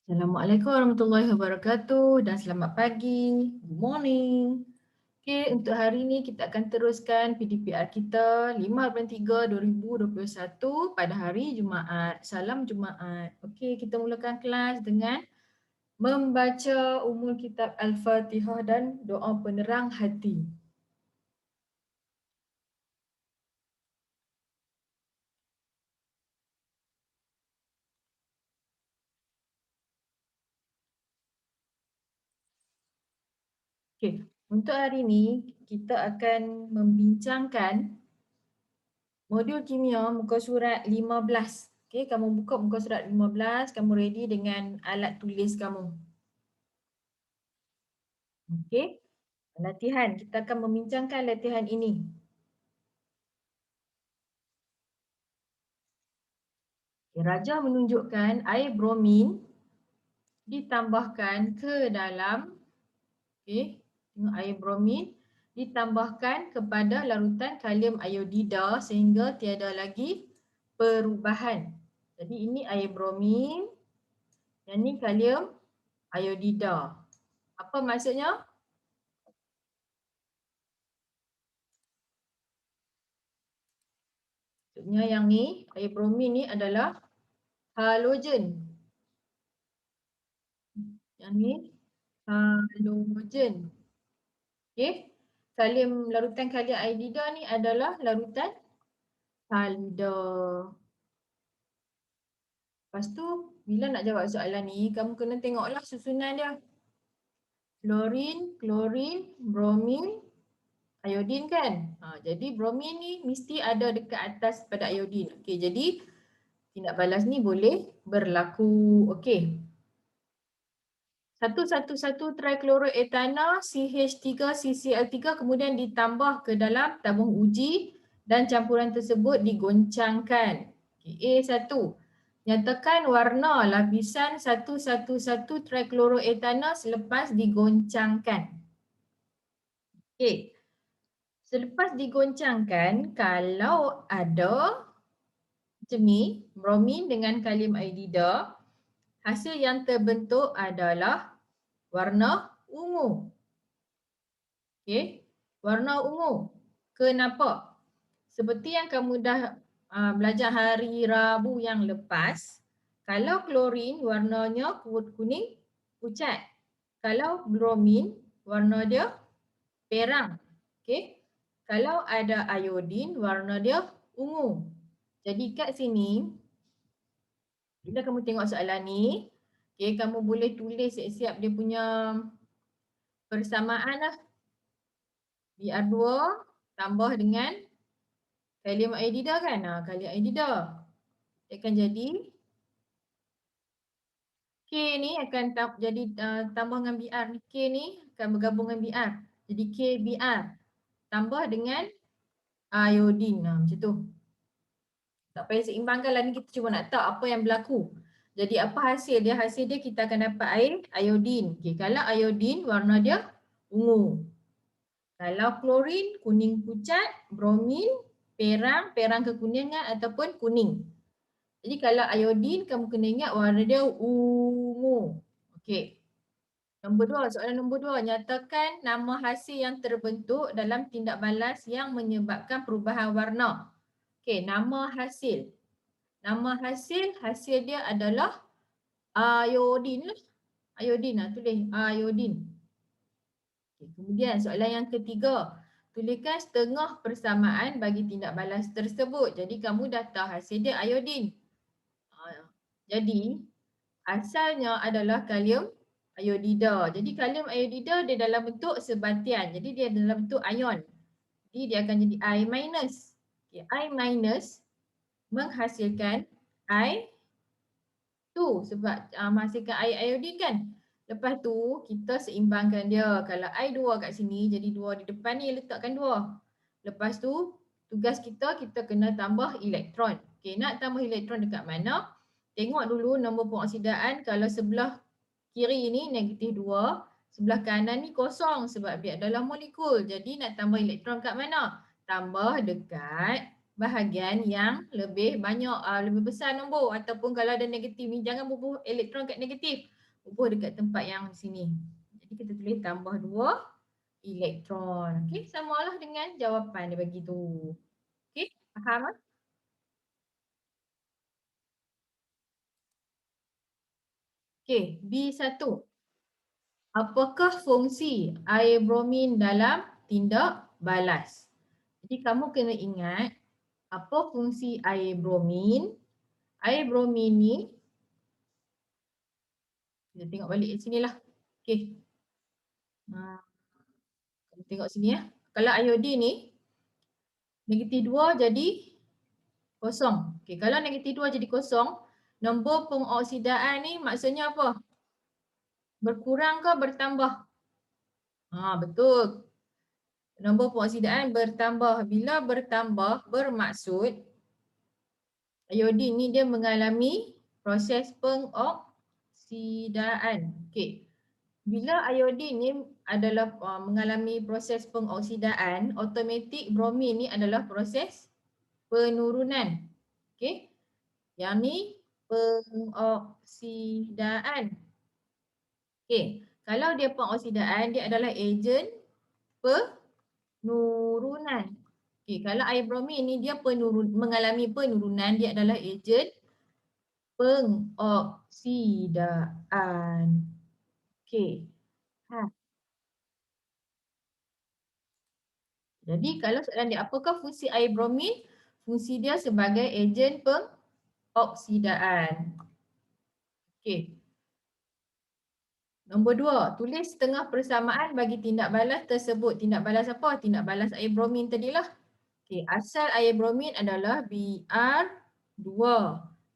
Assalamualaikum warahmatullahi wabarakatuh dan selamat pagi. Good morning. Okey, untuk hari ini kita akan teruskan PDPR kita 5/3/2021 pada hari Jumaat. Salam Jumaat. Okey, kita mulakan kelas dengan membaca Ummul Kitab Al-Fatihah dan doa penerang hati. Okey, untuk hari ini kita akan membincangkan modul kimia muka surat 15. Okey, kamu buka muka surat 15, kamu ready dengan alat tulis kamu. Okey. Latihan, kita akan membincangkan latihan ini. Rajah menunjukkan air bromin ditambahkan ke dalam, okey, tengok air bromin ditambahkan kepada larutan kalium iodida sehingga tiada lagi perubahan. Jadi ini air bromin, yang ni kalium iodida. Apa maksudnya? Maksudnya yang ni, air bromin ni adalah halogen. Yang ni halogen. Okey. Larutan kalium iodida ni adalah larutan halida. Lepas tu bila nak jawab soalan ni, kamu kena tengoklah susunan dia. Klorin, klorin, bromin, iodin kan? Jadi bromin ni mesti ada dekat atas pada iodin. Okey, jadi tindak balas ni boleh berlaku. Okey. 111 trichloroethanol CH3CCl3 kemudian ditambah ke dalam tabung uji dan campuran tersebut digoncangkan. Okay, A1. Nyatakan warna lapisan 111 trichloroethanol selepas digoncangkan. Okay. Selepas digoncangkan, kalau ada macam ni, bromin dengan kalium iodida, hasil yang terbentuk adalah warna ungu. Okey, warna ungu. Kenapa? Seperti yang kamu dah belajar hari Rabu yang lepas, kalau klorin warnanya kuning pucat. Kalau bromin warna dia perang. Okey. Kalau ada iodin warna dia ungu. Jadi kat sini bila kamu tengok soalan ni, okey, kamu boleh tulis siap-siap dia punya persamaan lah. Br2 tambah dengan kalium iodida kan? Kalium iodida. Dia akan jadi K ni akan jadi tambah dengan Br ni. K ni akan bergabung dengan Br. Jadi KBr tambah dengan iodin. Macam tu. Tak payah seimbangkan lah ni, kita cuma nak tahu apa yang berlaku. Jadi apa hasil dia? Hasil dia kita akan dapat air iodin. Okay, kalau iodin warna dia ungu. Kalau klorin kuning pucat, bromin perang, perang kekuningan ataupun kuning. Jadi kalau iodin kamu kena ingat warna dia ungu. Okey. Nombor 2, soalan nombor 2. Nyatakan nama hasil yang terbentuk dalam tindak balas yang menyebabkan perubahan warna. Okey, nama hasil. Nama hasil dia adalah iodin lah. Iodin lah, tulis iodin. Okay, kemudian soalan yang ketiga. Tuliskan setengah persamaan bagi tindak balas tersebut. Jadi kamu dah tahu hasil dia iodin. Jadi asalnya adalah kalium iodida. Jadi kalium iodida dia dalam bentuk sebatian. Jadi dia dalam bentuk ion. Jadi dia akan jadi I minus. Okay, I minus menghasilkan I2 sebab menghasilkan air iodin kan. Lepas tu kita seimbangkan dia. Kalau I2 kat sini jadi 2 di depan ni letakkan 2. Lepas tu tugas kita kena tambah elektron. Okay, nak tambah elektron dekat mana? Tengok dulu nombor pengoksidaan. Kalau sebelah kiri ni negatif 2, sebelah kanan ni kosong sebab dia adalah molekul. Jadi nak tambah elektron kat mana? Tambah dekat bahagian yang lebih banyak, lebih besar nombor, ataupun kalau ada negatif ni jangan bubuh elektron kat negatif, bubuh dekat tempat yang sini. Jadi kita tulis tambah 2 elektron. Okey, samalah dengan jawapan dia bagi tu. Okey, faham ah? Okey, B1. Apakah fungsi air bromin dalam tindak balas? Jadi kamu kena ingat apa fungsi air bromin. Air bromin ni, kita tengok balik kat sini lah. Okey. Kamu tengok sini ya. Kalau iodin ni negatif 2 jadi kosong. Okey, kalau negatif 2 jadi kosong, nombor pengoksidaan ni maksudnya apa? Berkurang ke bertambah? Betul. Nombor pengoksidaan bertambah. Bila bertambah bermaksud iodin ni dia mengalami proses pengoksidaan. Okey. Bila iodin ni adalah mengalami proses pengoksidaan, automatik bromin ni adalah proses penurunan. Okey. Yang ni pengoksidaan. Okey. Kalau dia pengoksidaan, dia adalah ejen penurunan. Okey, kalau air bromin ni dia mengalami penurunan, dia adalah ejen pengoksidaan. Okey. Jadi kalau soalan dia apakah fungsi air bromin? Fungsi dia sebagai ejen pengoksidaan. Okey. Nombor 2, tulis setengah persamaan bagi tindak balas tersebut. Tindak balas apa? Tindak balas air bromin tadilah. Okey, asal air bromin adalah Br2.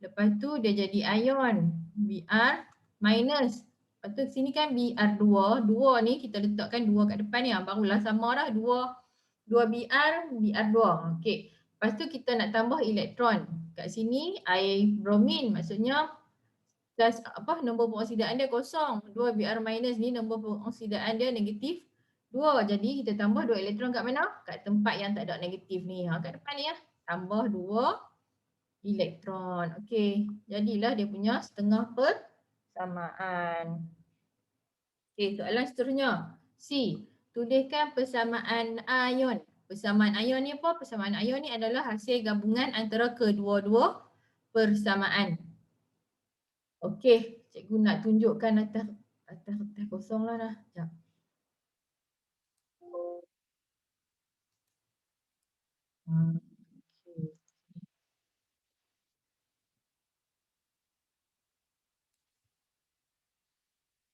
Lepas tu dia jadi ion Br minus. Lepas tu sini kan Br2, 2 ni kita letakkan 2 kat depan ni, barulah sama dah 2 Br, Br2. Okey. Lepas tu kita nak tambah elektron. Kat sini air bromin, maksudnya plus nombor pengoksidaan dia kosong. 2 Br minus ni nombor pengoksidaan dia negatif 2. Jadi kita tambah 2 elektron kat mana? Kat tempat yang tak ada negatif ni. Kat depan ni ya. Tambah 2 elektron. Okey. Jadilah dia punya setengah persamaan. Okey, soalan seterusnya. C. Tuliskan persamaan ion. Persamaan ion ni apa? Persamaan ion ni adalah hasil gabungan antara kedua-dua persamaan. Okey, cikgu nak tunjukkan atas kosong lah dah. Sekejap.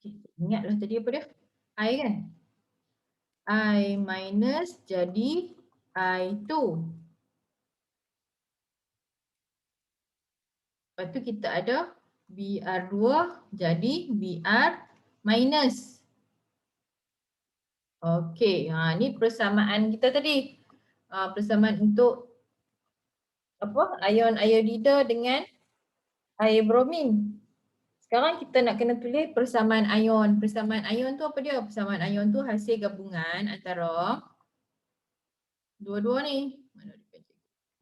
Okey. Ingatlah tadi apa dia? I kan? I minus jadi I2. Lepas tu kita ada Br2 jadi Br minus. Okey, ni persamaan kita tadi. Persamaan untuk ion iodida dengan air bromin. Sekarang kita nak kena tulis persamaan ion. Persamaan ion tu apa dia? Persamaan ion tu hasil gabungan antara dua-dua ni. Mana dia?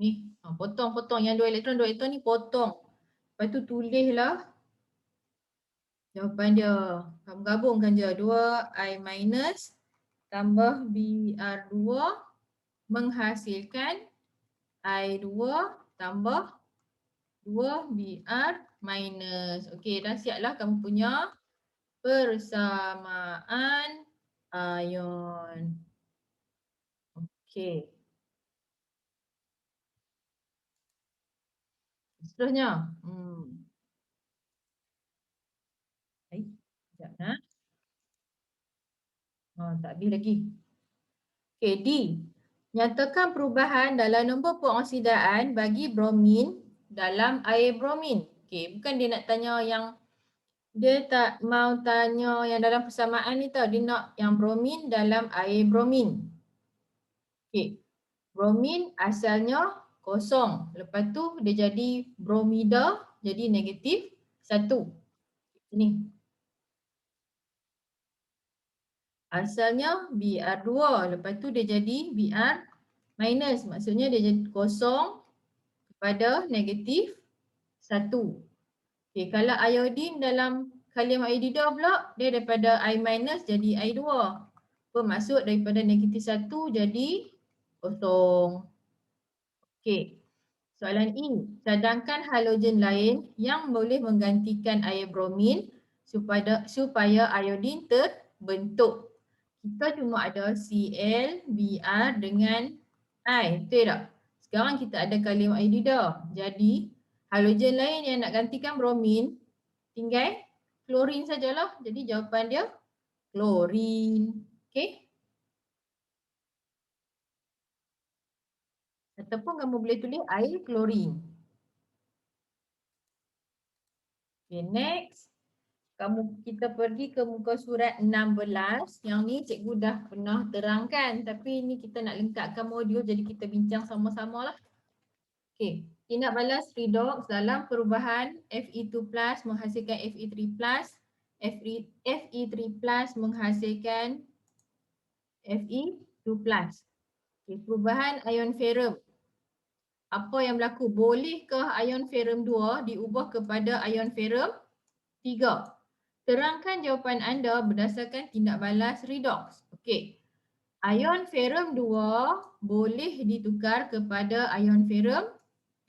Ni, potong-potong yang 2 elektron ni potong. Lepas tu tulislah jawapan dia. Kamu gabungkan je 2I minus tambah Br2 menghasilkan I2 tambah 2Br minus. Okey, dah siaplah kamu punya persamaan ion. Okey. Seterusnya. Sekejap nak. Tak habis lagi. Okey, D. Nyatakan perubahan dalam nombor pengoksidaan bagi bromin dalam air bromin. Okey, bukan dia nak tanya yang, dia tak mau tanya yang dalam persamaan ni tau. Dia nak yang bromin dalam air bromin. Okey, bromin asalnya kosong. Lepas tu dia jadi bromida, jadi negatif 1. Ini. Asalnya Br2, lepas tu dia jadi Br minus, maksudnya dia jadi kosong pada negatif 1. Okay, kalau iodin dalam kalium iodida pula, dia daripada I minus jadi I2. Bermaksud daripada negatif 1 jadi kosong. Okay, soalan E. Cadangkan halogen lain yang boleh menggantikan air bromin supaya iodin terbentuk. Kita cuma ada Cl, Br dengan I, betul tak? Sekarang kita ada kalium iodida. Jadi halogen lain yang nak gantikan bromin tinggal klorin sajalah. Jadi jawapan dia klorin. Okay. Ataupun kamu boleh tulis air klorin. Okay, next. Kita pergi ke muka surat 16. Yang ni cikgu dah pernah terangkan. Tapi ni kita nak lengkapkan modul jadi kita bincang sama-sama lah. Okay. Tindak balas redox dalam perubahan Fe2 plus menghasilkan Fe3 plus. Fe3 plus menghasilkan Fe2 plus. Okay. Perubahan ion ferrum. Apa yang berlaku? Bolehkah ion ferrum 2 diubah kepada ion ferrum 3? Terangkan jawapan anda berdasarkan tindak balas redox. Okey. Ion ferrum 2 boleh ditukar kepada ion ferrum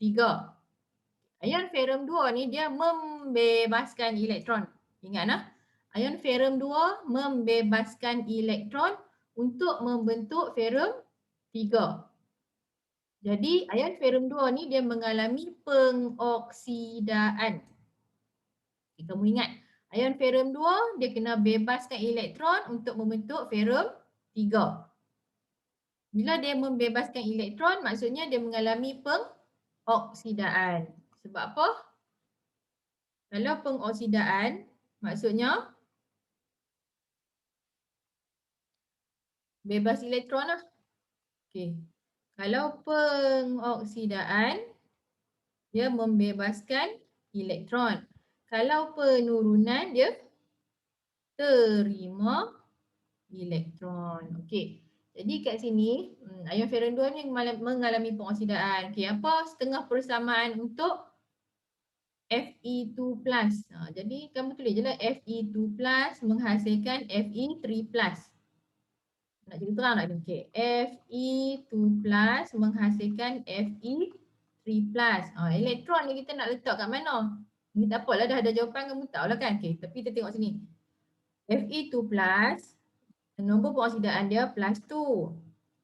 3. Ion ferrum 2 ni dia membebaskan elektron. Ingat nah. Ion ferrum 2 membebaskan elektron untuk membentuk ferrum 3. Jadi ion ferrum 2 ni dia mengalami pengoksidaan. Kamu ingat, ion ferrum 2 dia kena bebaskan elektron untuk membentuk ferrum 3. Bila dia membebaskan elektron maksudnya dia mengalami pengoksidaan. Sebab apa? Kalau pengoksidaan maksudnya bebas elektron lah. Okey. Kalau pengoksidaan dia membebaskan elektron. Kalau penurunan dia terima elektron. Okey. Jadi kat sini ion ferrum 2 ni mengalami pengoksidaan. Okey, apa setengah persamaan untuk Fe2 plus. Jadi kamu tulis je lah Fe2 plus menghasilkan Fe3 plus. Nak jadi terang tak ni? Okey. Fe2 plus menghasilkan Fe3 plus. Elektron ni kita nak letak kat mana? Ni tak apalah, dah ada jawapan kamu tahu lah kan? Okey, tapi kita tengok sini. Fe2 plus, nombor pengoksidaan dia plus 2.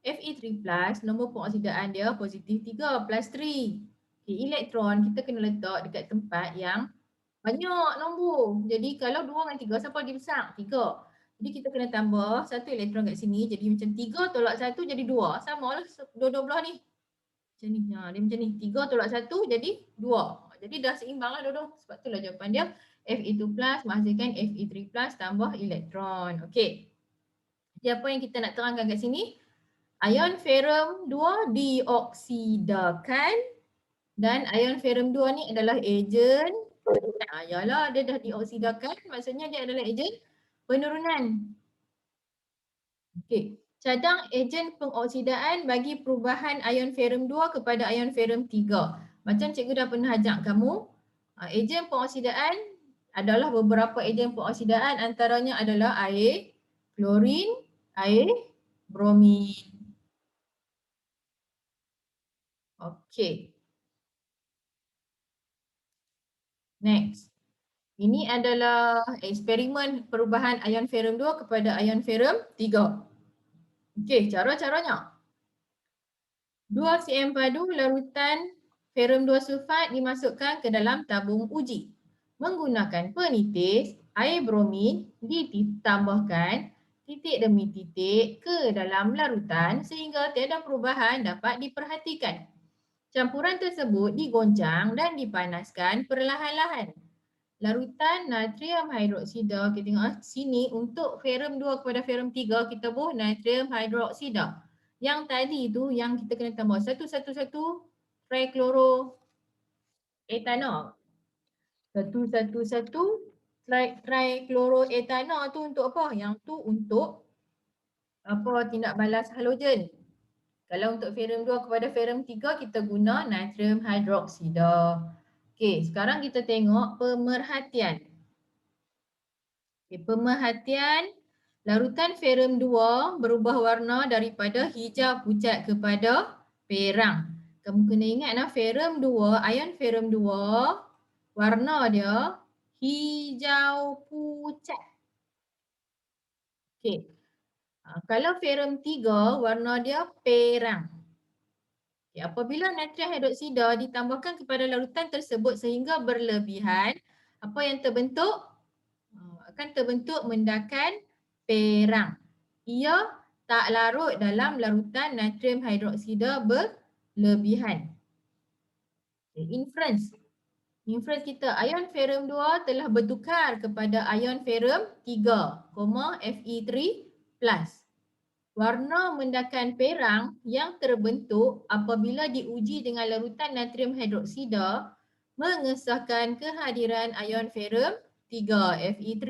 Fe3 plus, nombor pengoksidaan dia positif 3 plus 3. Okay, elektron kita kena letak dekat tempat yang banyak nombor. Jadi kalau 2 dengan 3, siapa lagi besar? 3. Jadi kita kena tambah satu elektron kat sini. Jadi macam 3 tolak 1 jadi 2. Sama lah dua-dua belah ni. Macam ni. Dia macam ni. 3 tolak 1 jadi 2. Jadi dah seimbang lah dua-dua. Sebab tu lah jawapan dia. Fe2 plus menghasilkan Fe3 plus tambah elektron. Okey. Jadi apa yang kita nak terangkan kat sini? Ion ferrum 2 dioksidakan dan ion ferrum 2 ni adalah ejen. Yalah, dia dah dioksidakan, maksudnya dia adalah ejen penurunan. Okey, cadang ejen pengoksidaan bagi perubahan ion ferrum 2 kepada ion ferrum 3. Macam cikgu dah pernah ajak kamu, ejen pengoksidaan adalah beberapa ejen pengoksidaan, antaranya adalah air klorin, air bromin. Okey. Next. Ini adalah eksperimen perubahan ion ferrum 2 kepada ion ferrum 3. Okey, cara-caranya. 2 cm padu larutan ferrum 2 sulfat dimasukkan ke dalam tabung uji. Menggunakan penitis, air bromin ditambahkan titik demi titik ke dalam larutan sehingga tiada perubahan dapat diperhatikan. Campuran tersebut digoncang dan dipanaskan perlahan-lahan. Larutan natrium hidroksida, kita tengok sini untuk ferrum 2 kepada ferrum 3 kita buh natrium hidroksida. Yang tadi tu yang kita kena tambah 111 trichloroethanol. 111 trichloroethanol tu untuk apa? Yang tu untuk apa, tindak balas halogen. Kalau untuk ferrum 2 kepada ferrum 3 kita guna natrium hidroksida. Okey, sekarang kita tengok pemerhatian. Okay, pemerhatian larutan ferrum 2 berubah warna daripada hijau pucat kepada perang. Kamu kena ingat ferrum 2, ion ferrum 2 warna dia hijau pucat. Okey. Kalau ferrum 3 warna dia perang. Okay, apabila natrium hidroksida ditambahkan kepada larutan tersebut sehingga berlebihan, apa yang terbentuk? Akan terbentuk mendakan perang. Ia tak larut dalam larutan natrium hidroksida berlebihan. Okay, inference. Inference kita, ion ferrum 2 telah bertukar kepada ion ferrum 3, Fe3+. Warna mendakan perang yang terbentuk apabila diuji dengan larutan natrium hidroksida mengesahkan kehadiran ion ferrum 3, Fe3+.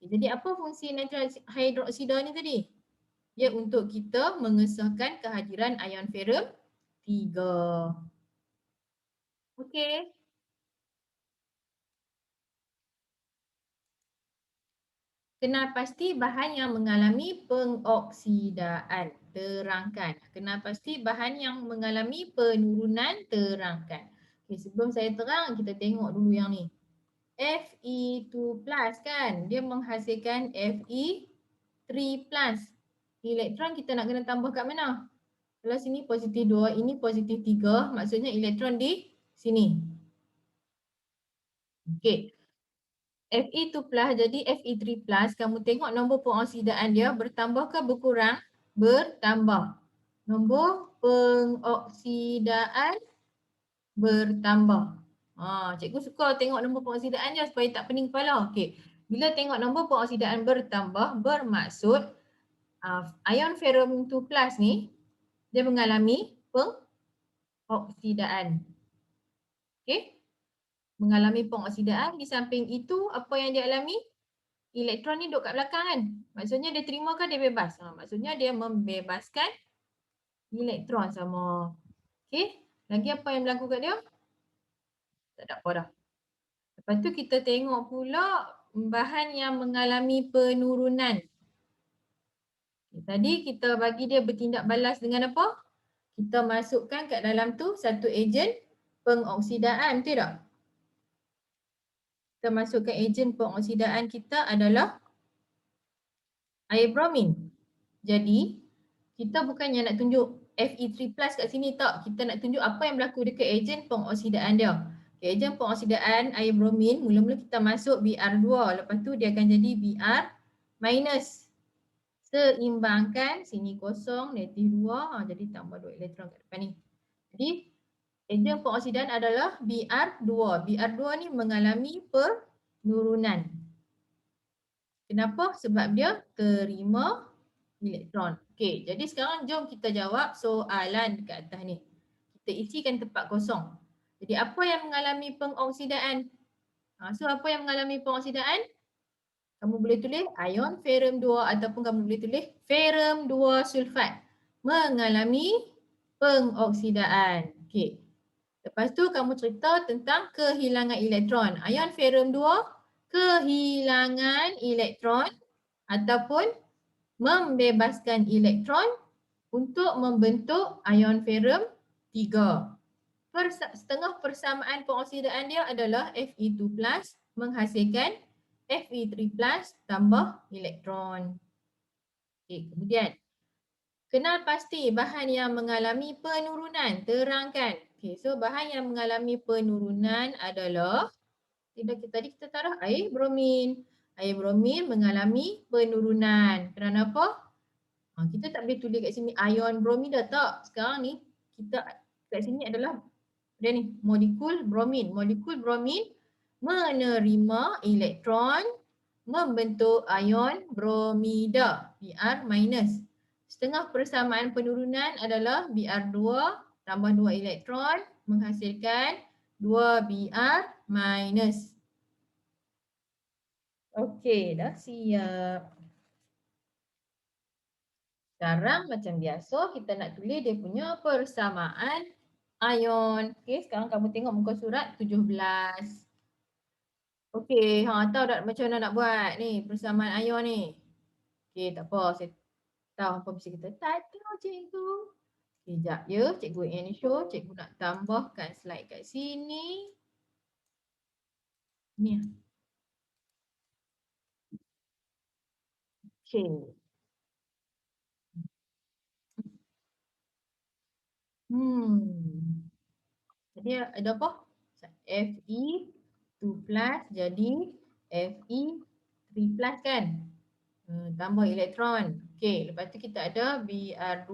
Jadi apa fungsi natrium hidroksida ni tadi? Ia untuk kita mengesahkan kehadiran ion ferrum 3. Okey. Kenal pasti bahan yang mengalami pengoksidaan, terangkan. Kenal pasti bahan yang mengalami penurunan, terangkan. Okay, sebelum saya terang, kita tengok dulu yang ni. Fe2+ kan, dia menghasilkan Fe3+. Elektron kita nak kena tambah kat mana? Kalau sini positif 2, ini positif 3, maksudnya elektron di sini. Okey. Fe2+ jadi Fe3+, kamu tengok nombor pengoksidaan dia bertambah ke berkurang? Bertambah. Nombor pengoksidaan bertambah. Cikgu suka tengok nombor pengoksidaan je supaya tak pening kepala. Okey. Bila tengok nombor pengoksidaan bertambah bermaksud ion ferrum 2+ ni dia mengalami pengoksidaan. Okey. Mengalami pengoksidaan, di samping itu apa yang dia alami? Elektron ni duduk kat belakang kan. Maksudnya dia terima ke dia bebas? Maksudnya dia membebaskan elektron sama. Okey. Lagi apa yang berlaku kat dia? Tak ada apa dah. Lepas tu kita tengok pula bahan yang mengalami penurunan. Tadi kita bagi dia bertindak balas dengan apa? Kita masukkan kat dalam tu satu ejen pengoksidaan, betul tak? Kita masukkan ejen pengoksidaan kita adalah air bromin. Jadi, kita bukannya nak tunjuk Fe3+ kat sini tak. Kita nak tunjuk apa yang berlaku dekat ejen pengoksidaan dia. Okay, ejen pengoksidaan air bromin, mula-mula kita masuk Br2. Lepas tu dia akan jadi Br-. Seimbangkan, sini kosong, negatif 2. Jadi tambah 2 elektron kat depan ni. Jadi, ejen pengoksidaan adalah Br2. Br2 ni mengalami penurunan. Kenapa? Sebab dia terima elektron. Okey, jadi sekarang jom kita jawab soalan dekat atas ni. Kita isikan tempat kosong. Jadi apa yang mengalami pengoksidaan? So apa yang mengalami pengoksidaan? Kamu boleh tulis ion ferrum 2 ataupun kamu boleh tulis ferrum 2 sulfat mengalami pengoksidaan. Okey. Lepas tu kamu cerita tentang kehilangan elektron. Ion ferrum 2 kehilangan elektron ataupun membebaskan elektron untuk membentuk ion ferrum 3. Setengah persamaan pengoksidaan dia adalah Fe2+ menghasilkan Fe3+ tambah elektron. Okay, kemudian kenal pasti bahan yang mengalami penurunan, terangkan. Okay, so bahan yang mengalami penurunan adalah tadi kita taruh air bromin. Air bromin mengalami penurunan. Kerana apa? Kita tak boleh tulis kat sini ion bromida tak. Sekarang ni kita kat sini adalah dia ni molekul bromin. Molekul bromin menerima elektron membentuk ion bromida Br-. Setengah persamaan penurunan adalah Br2 tambah 2 elektron menghasilkan 2 Br-. Okey, dah siap. Sekarang macam biasa kita nak tulis dia punya persamaan ion. Okey, sekarang kamu tengok muka surat 17. Okey, tahu tak macam mana nak buat ni persamaan ion ni? Okey, tak apa. Saya tahu apa mesti kita tak tahu cikgu. Sekejap ya, cikgu yang show. Cikgu nak tambahkan slide kat sini. Ni. Okey. Jadi ada apa? Fe 2 plus jadi Fe 3 plus kan? Tambah elektron. Okey, lepas tu kita ada Br2.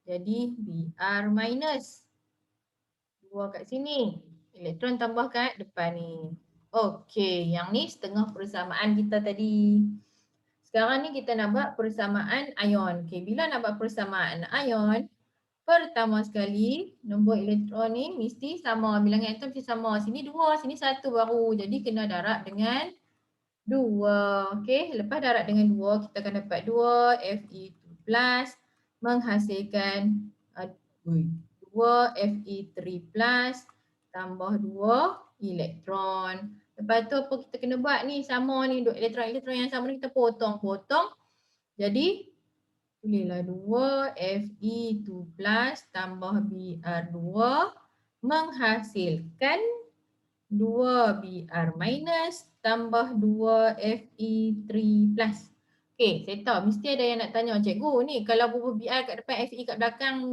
Jadi Br minus. 2 kat sini. Elektron tambah kat depan ni. Okey, yang ni setengah persamaan kita tadi. Sekarang ni kita nak buat persamaan ion. Okey, bila nak buat persamaan ion, pertama sekali nombor elektron ni mesti sama. Bilangan atom mesti sama. Sini 2, sini 1 baru. Jadi kena darab dengan 2. Okey, lepas darab dengan 2 kita akan dapat 2 Fe2 plus menghasilkan 2 Fe3 plus tambah 2 elektron. Lepas tu apa kita kena buat ni sama ni elektron-elektron yang sama ni kita potong-potong. Jadi tulislah 2 Fe2 plus tambah Br2 menghasilkan 2 Br minus tambah 2 Fe3 plus. Okey, saya tahu mesti ada yang nak tanya cikgu ni kalau bubuh Br kat depan Fe kat belakang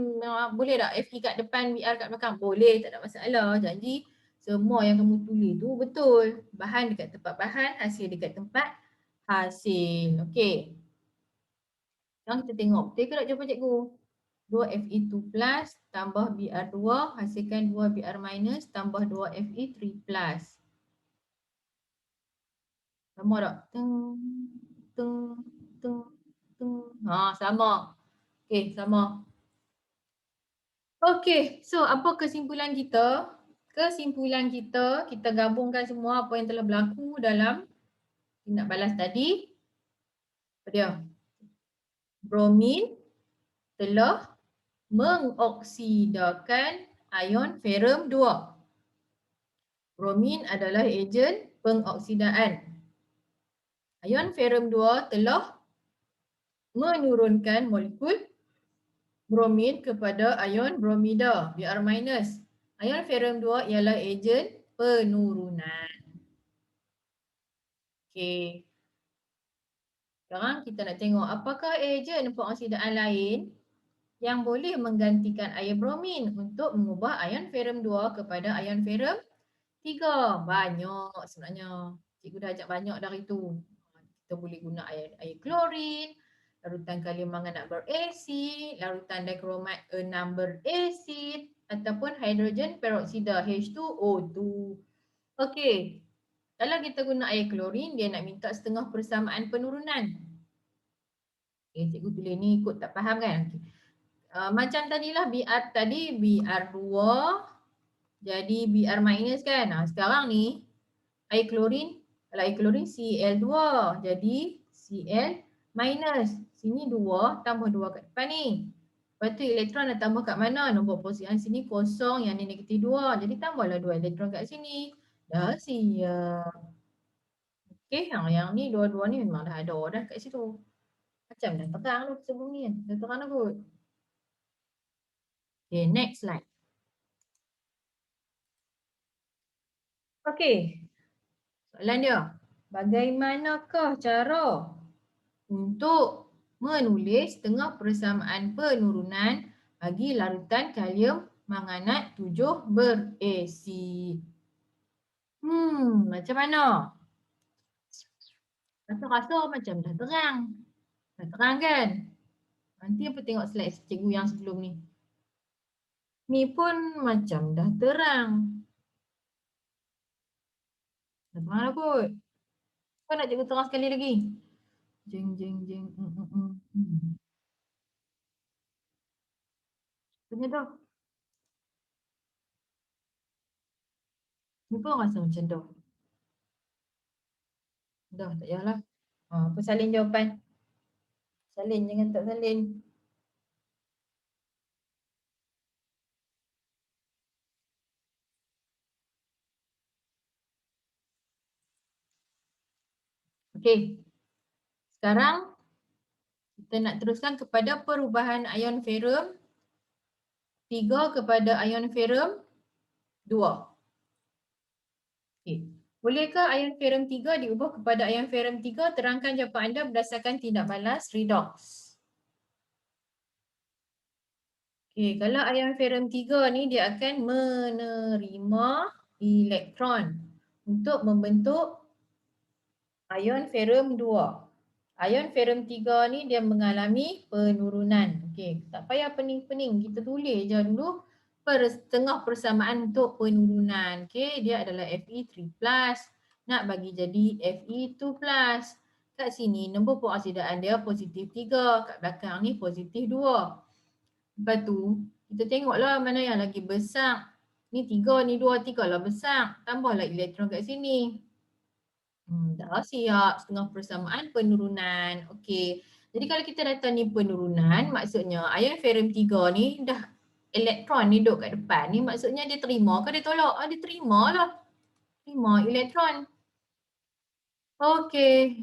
boleh tak? Fe kat depan Br kat belakang? Boleh, tak ada masalah. Janji semua yang kamu tulis tu betul. Bahan dekat tempat bahan, hasil dekat tempat hasil. Okey. Sekarang kita tengok betul ke tak jawapan cikgu? 2 Fe2 plus tambah Br2 hasilkan 2 Br minus tambah 2 Fe3 plus. Sama tak? Tung, tung, tung, tung. Sama. Okey, sama. Okey, so apa kesimpulan kita? Kesimpulan kita, kita gabungkan semua apa yang telah berlaku dalam tindak balas tadi. Apa dia? Bromin telah mengoksidakan ion ferrum 2. Bromin adalah ejen pengoksidaan. Ion ferrum 2 telah menurunkan molekul bromin kepada ion bromida Br minus. Ion ferrum 2 ialah ejen penurunan. Okey. Sekarang kita nak tengok apakah ejen pengoksidaan lain yang boleh menggantikan air bromin untuk mengubah ion ferrum 2 kepada ion ferrum 3. Banyak sebenarnya. Cikgu dah ajak banyak dari tu. Kita boleh guna air klorin, larutan kalium manganat berasid, larutan dikromat 6 berasid ataupun hidrogen peroksida H2O2. Okey. Kalau kita guna air klorin, dia nak minta setengah persamaan penurunan. Okay, cikgu tulis ni ikut tak faham kan? Okay. Macam tadilah Br tadi Br2 jadi Br minus kan? Sekarang ni air klorin, kalau air klorin Cl2 jadi Cl minus. Sini 2 tambah 2 kat depan ni. Lepas tu elektron dah tambah kat mana? Nombor posian sini kosong, yang ni negatif 2. Jadi tambahlah 2 elektron kat sini. Dah siap. Okey, yang ni dua-dua ni memang dah ada dah kat situ. Macam dah terang tu sebelum ni kan. Dah terang dah kot. Okay, next slide. Okay. Soalan dia. Bagaimanakah cara untuk menulis setengah persamaan penurunan bagi larutan kalium manganat 7 berasid? Macam mana? Rasa-rasa macam dah terang. Dah terang kan? Nanti apa tengok slide cikgu yang sebelum ni. Ni pun macam dah terang. Dah terang dah kot. Kau nak cikgu terang sekali lagi? Jeng jeng jeng. Tanya dah. Ni pun rasa macam dah. Dah tak payahlah. Apa salin jawapan? Salin, jangan tak salin. Okey. Sekarang kita nak teruskan kepada perubahan ion ferrum 3 kepada ion ferrum 2. Okey. Bolehkah ion ferrum 3 diubah kepada ion ferrum 3? Terangkan jawapan anda berdasarkan tindak balas redox. Okey, kalau ion ferrum 3 ni dia akan menerima elektron untuk membentuk ion ferrum 2. Ion ferrum 3 ni dia mengalami penurunan. Okey, tak payah pening-pening, kita tulis je dulu setengah persamaan untuk penurunan. Okey, dia adalah Fe3+. Nak bagi jadi Fe2+. Kat sini nombor pengoksidaan dia positif 3, kat belakang ni positif 2. Lepas tu kita tengoklah mana yang lagi besar. Ni 3, ni 2, 3 lah besar. Tambahlah elektron kat sini. Dah siap setengah persamaan penurunan. Okey. Jadi kalau kita datang ni penurunan, maksudnya ion ferrum 3 ni dah elektron ni duduk kat depan ni, maksudnya dia terima ke dia tolak? Dia terima lah. Terima elektron. Okey.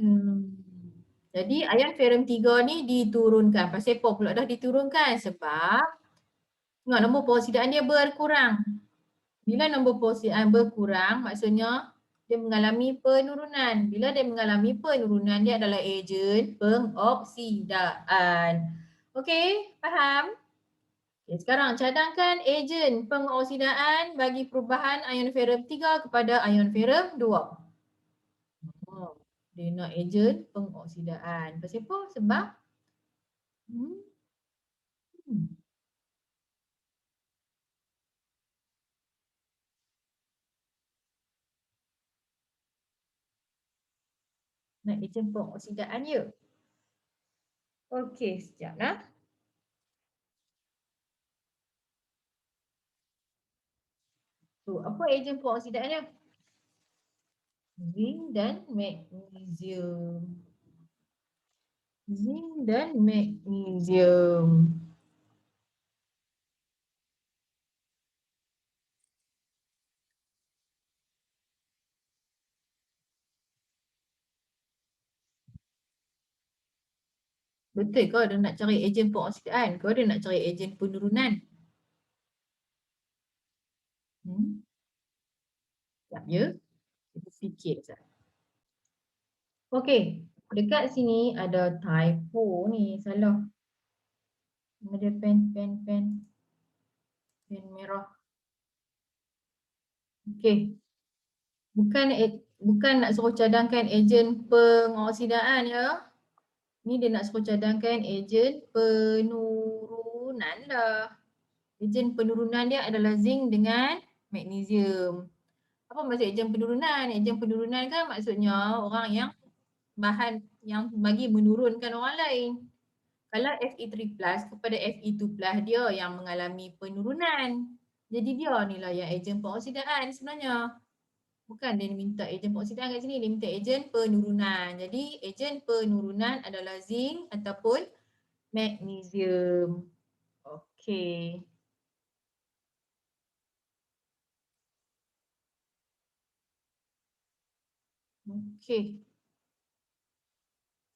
Jadi ion ferrum 3 ni diturunkan. Pasal apa pula dah diturunkan? Sebab tengok nombor pengoksidaan dia berkurang. Bila nombor pengoksidaan berkurang, maksudnya dia mengalami penurunan. Bila dia mengalami penurunan, dia adalah ejen pengoksidaan. Okey, faham? Okay, sekarang cadangkan ejen pengoksidaan bagi perubahan ion ferrum 3 kepada ion ferrum 2. Dia nak ejen pengoksidaan. Pasal apa? Sebab hmm. Nak ejen pengoksidaan ya. Okey, sekejap lah. Tu, apa ejen pengoksidaan dia? Zinc dan magnesium. Zinc dan magnesium. Betul ke dia nak cari ejen pengoksidaan ke dia nak cari ejen penurunan? Sekejap ya. Kita fikir sekejap. Okey, dekat sini ada typo ni, salah. Ada pen merah. Okey. Bukan nak suruh cadangkan ejen pengoksidaan ya. Ni dia nak suruh cadangkan ejen penurunan lah. Ejen penurunan dia adalah zinc dengan magnesium. Apa maksud ejen penurunan? Ejen penurunan kan maksudnya orang yang bahan yang bagi menurunkan orang lain. Kalau Fe3+ kepada Fe2+, dia yang mengalami penurunan. Jadi dia ni lah yang ejen pengoksidaan sebenarnya. Bukan dia minta ejen pengoksidaan kat sini, dia minta ejen penurunan. Jadi ejen penurunan adalah zinc ataupun magnesium. Okey. Okey.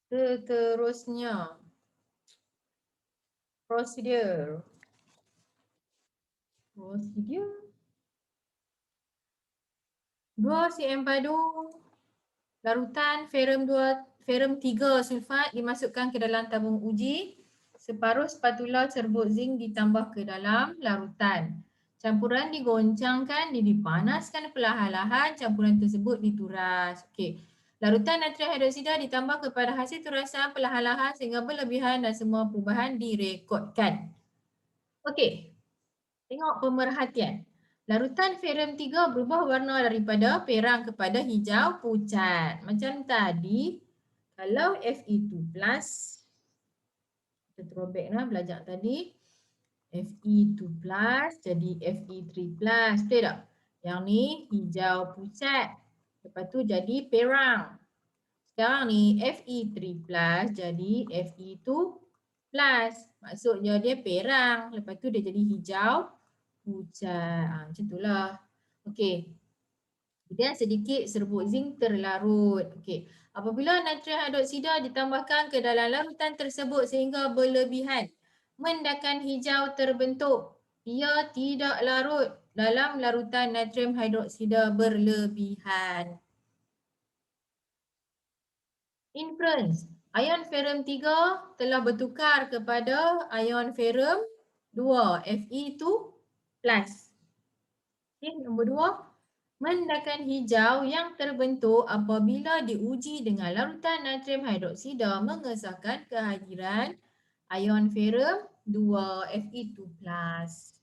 Seterusnya. Prosedur. 2 cm padu larutan ferrum 3 sulfat dimasukkan ke dalam tabung uji. Separuh spatula serbuk zinc ditambah ke dalam larutan. Campuran digoncangkan, dipanaskan perlahan-lahan, campuran tersebut dituras. Okey. Larutan natrium hidroksida ditambah kepada hasil turasan perlahan-lahan sehingga berlebihan dan semua perubahan direkodkan. Okey. Tengok pemerhatian. Larutan ferrum 3 berubah warna daripada perang kepada hijau pucat. Macam tadi, kalau Fe2+, kita throwback lah belajar tadi. Fe2+, jadi Fe3+, betul tak? Yang ni hijau pucat. Lepas tu jadi perang. Sekarang ni Fe3 jadi Fe2 plus. Maksudnya dia perang. Lepas tu dia jadi hijau hujan. Macam itulah. Okey. Kemudian sedikit serbuk zinc terlarut. Okey. Apabila natrium hidroksida ditambahkan ke dalam larutan tersebut sehingga berlebihan, mendakan hijau terbentuk. Ia tidak larut dalam larutan natrium hidroksida berlebihan. Inference. Ion ferrum 3 telah bertukar kepada ion ferrum 2, Fe2 plus. Okay, nombor 2. Mendakan hijau yang terbentuk apabila diuji dengan larutan natrium hidroksida mengesahkan kehadiran ion ferrum 2, Fe2 plus.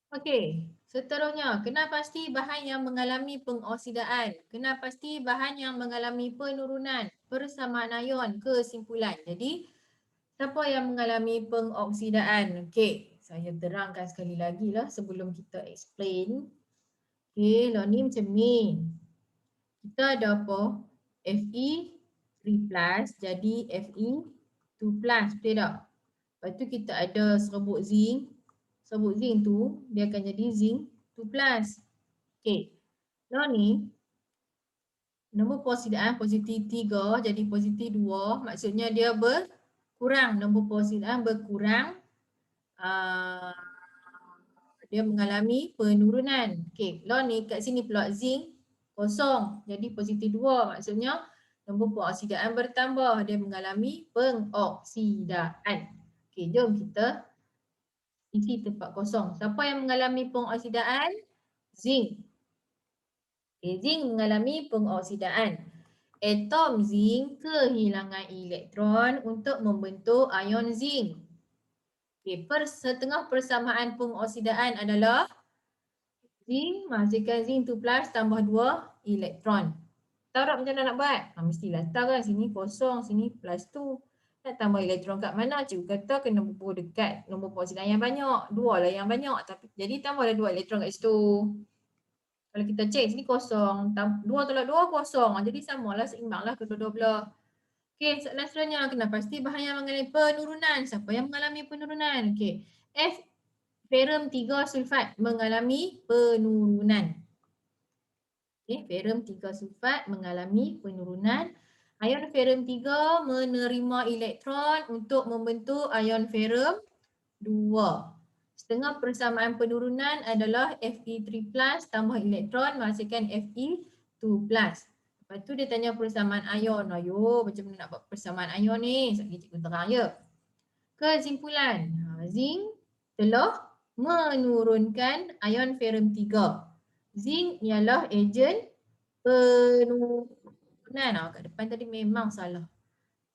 Okey, seterusnya, kena pasti bahan yang mengalami pengoksidaan. Kena pasti bahan yang mengalami penurunan persamaan ion kesimpulan. Jadi, siapa yang mengalami pengoksidaan? Okey, saya terangkan sekali lagi lah sebelum kita explain. Okey, lah ni macam ni. Kita ada apa? Fe3 plus jadi Fe2 plus, betul tak? Lepas tu kita ada serbuk zinc. Serbuk zinc tu dia akan jadi zinc 2 plus. Okey. Now ni nombor peroksidaan positif 3 jadi positif 2. Maksudnya dia berkurang. Nombor peroksidaan berkurang. Dia mengalami penurunan. Okey. Now ni kat sini pula zinc kosong. Jadi positif 2. Maksudnya nombor peroksidaan bertambah. Dia mengalami pengoksidaan. Okey. Jom kita isi tempat kosong. Siapa yang mengalami pengoksidaan? Zinc. Okay, zinc mengalami pengoksidaan. Atom zinc kehilangan elektron untuk membentuk ion zinc. Okay, setengah persamaan pengoksidaan adalah zinc menghasilkan zinc 2 plus tambah 2 elektron. Tahu tak macam mana nak buat? Mestilah tahu kan, sini kosong, sini plus 2. Nak tambah elektron kat mana? Cikgu kata kena bubuh dekat nombor peroksidaan yang banyak. 2 lah yang banyak. Tapi jadi tambahlah 2 elektron kat situ. Kalau kita cek sini kosong. 2 tolak 2 kosong. Jadi samalah, seimbanglah kedua-dua belah. Okey, soalan seterusnya. Kena pasti bahan yang mengalami penurunan. Siapa yang mengalami penurunan? Okey. Ferrum 3 sulfat mengalami penurunan. Okay, ferrum 3 sulfat mengalami penurunan. Ion ferrum 3 menerima elektron untuk membentuk ion ferrum 2. Setengah persamaan penurunan adalah Fe3 plus tambah elektron menghasilkan Fe2 plus. Lepas tu dia tanya persamaan ion. Ayo, macam mana nak buat persamaan ion ni? Sekejap lagi cikgu terang je. Kesimpulan. Zinc telah menurunkan ion ferrum 3. Zinc ialah ejen penurunan. Kat depan tadi memang salah.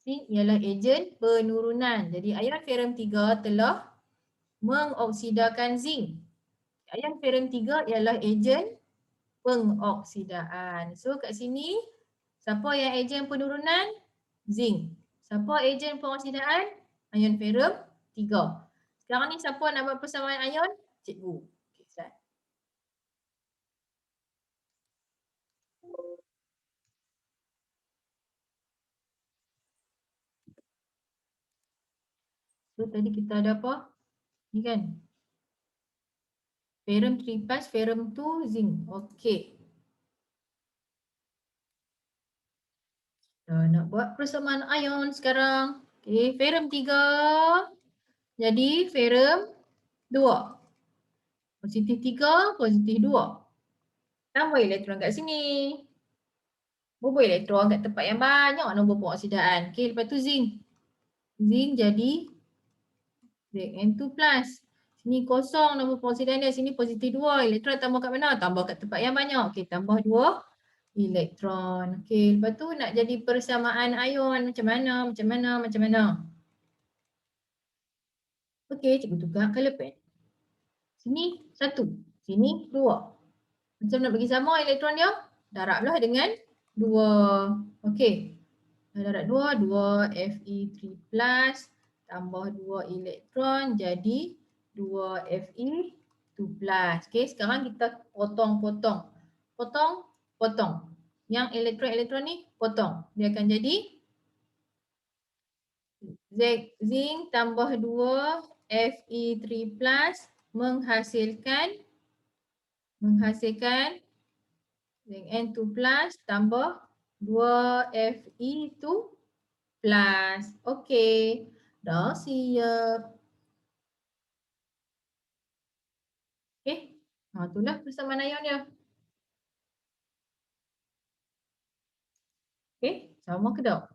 Zinc ialah ejen penurunan. Jadi ion ferrum 3 telah mengoksidakan zinc. Ion ferrum 3 ialah ejen pengoksidaan. So kat sini, siapa yang ejen penurunan? Zinc. Siapa ejen pengoksidaan? Ion ferrum 3. Sekarang ni siapa nak buat persamaan ion? Cikgu. Okay, start. So tadi kita ada apa? Ni kan? Ferrum 3 plus, ferrum 2, zinc. Okey. Nak buat persamaan ion sekarang. Okey, ferrum 3 jadi ferrum 2. Positif 3, positif 2. Tambah elektron kat sini. Bubuh elektron kat tempat yang banyak nombor pengoksidaan. Okey, lepas tu zinc. Zinc jadi N2 plus. Sini kosong nombor pengoksidaan dia. Sini positif 2. Elektron tambah kat mana? Tambah kat tempat yang banyak. Okey, tambah 2 elektron. Okey, lepas tu nak jadi persamaan ion macam mana? Macam mana? Macam mana? Okey, cikgu tukar colour pen. Sini 1. Sini 2. Macam nak bagi sama elektron dia? Darab lah dengan 2. Okey. Darab 2, 2 Fe3 plus tambah 2 elektron jadi 2 Fe2 plus. Okey, sekarang kita potong-potong. Potong potong. Yang elektron-elektron ni potong. Dia akan jadi zinc tambah 2 Fe3+ menghasilkan zinc N2+ tambah 2 Fe2+. Okey. Dah siap. Okey. Itulah persamaan ion dia. Okey, sama ke tak?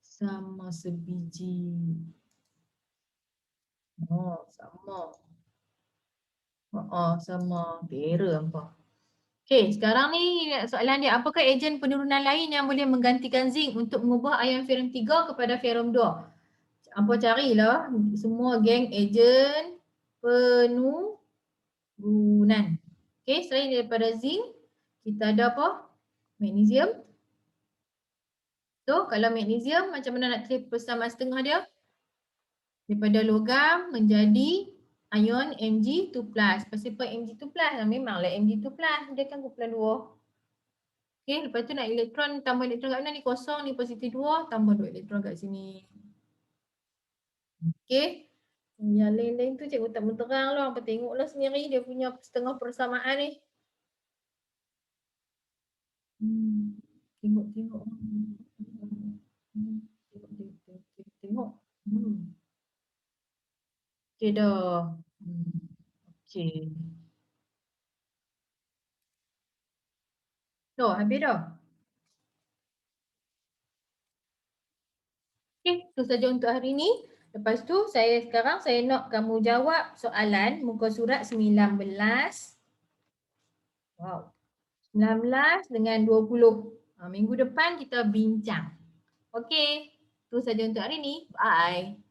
Sama sebiji. Sama. Sama. Tera apa? Okey, sekarang ni soalan dia, apakah ejen penurunan lain yang boleh menggantikan zinc untuk mengubah ion ferum 3 kepada ferum 2? Apa carilah semua geng ejen penurunan. Okey, selain daripada zinc, kita ada apa? Magnesium. So, kalau magnesium macam mana nak cari persamaan setengah dia? Daripada logam menjadi ion Mg2+. Pasal apa Mg2+? Memanglah Mg2+. Dia kan kumpulan 2. Okey, lepas tu nak elektron, tambah elektron kat mana ni? Kosong, ni positif 2, tambah 2 elektron kat sini. Okey. Yang lain-lain tu cikgu tak menterang lah. Apa tengoklah sendiri dia punya setengah persamaan ni. Tengok. Tengok. Okey dah. Okey. Dah, habis dah. Okey, itu saja untuk hari ni. Lepas tu sekarang saya nak kamu jawab soalan muka surat 19. Wow. 19 dengan 20. Minggu depan kita bincang. Okey, itu saja untuk hari ni. Bye.